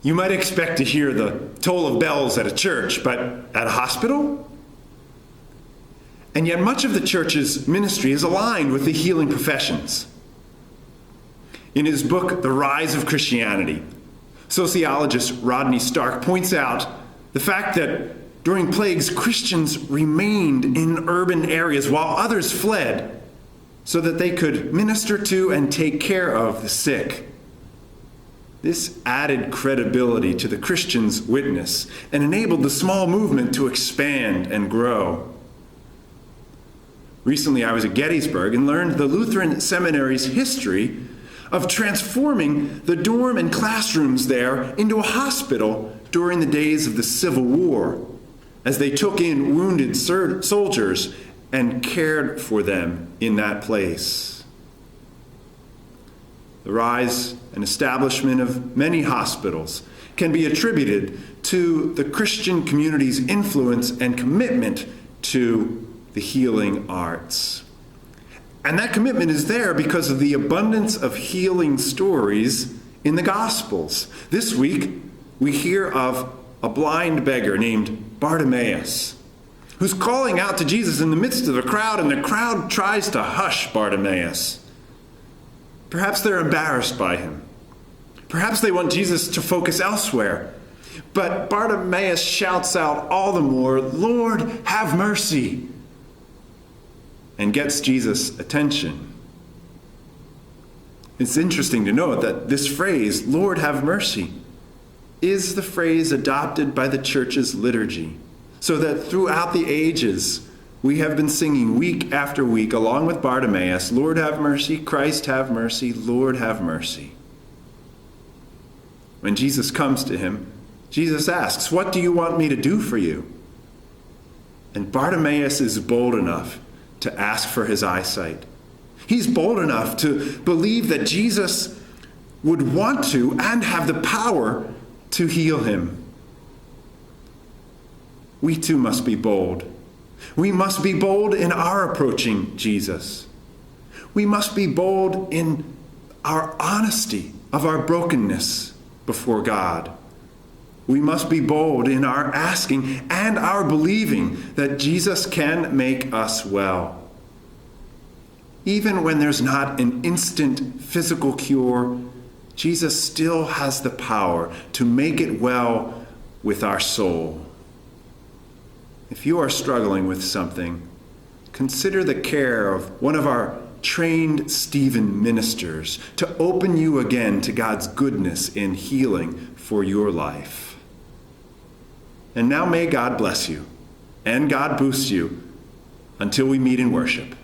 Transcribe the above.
You might expect to hear the toll of bells at a church, but at a hospital? And yet much of the church's ministry is aligned with the healing professions. In his book, The Rise of Christianity, sociologist Rodney Stark points out the fact that during plagues, Christians remained in urban areas while others fled so that they could minister to and take care of the sick. This added credibility to the Christians' witness and enabled the small movement to expand and grow. Recently, I was at Gettysburg and learned the Lutheran Seminary's history of transforming the dorm and classrooms there into a hospital during the days of the Civil War, as they took in wounded soldiers and cared for them in that place. The rise and establishment of many hospitals can be attributed to the Christian community's influence and commitment to the healing arts. And that commitment is there because of the abundance of healing stories in the Gospels. This week, we hear of a blind beggar named Bartimaeus, who's calling out to Jesus in the midst of the crowd, and the crowd tries to hush Bartimaeus. Perhaps they're embarrassed by him. Perhaps they want Jesus to focus elsewhere. But Bartimaeus shouts out all the more, "Lord, have mercy," and gets Jesus' attention. It's interesting to note that this phrase, "Lord, have mercy," is the phrase adopted by the church's liturgy, so that throughout the ages, we have been singing week after week, along with Bartimaeus, "Lord, have mercy, Christ, have mercy, Lord, have mercy." When Jesus comes to him, Jesus asks, "What do you want me to do for you?" And Bartimaeus is bold enough to ask for his eyesight. He's bold enough to believe that Jesus would want to and have the power to heal him. We too must be bold. We must be bold in our approaching Jesus. We must be bold in our honesty of our brokenness before God. We must be bold in our asking and our believing that Jesus can make us well. Even when there's not an instant physical cure, Jesus still has the power to make it well with our soul. If you are struggling with something, consider the care of one of our trained Stephen ministers to open you again to God's goodness in healing for your life. And now may God bless you and God boost you until we meet in worship.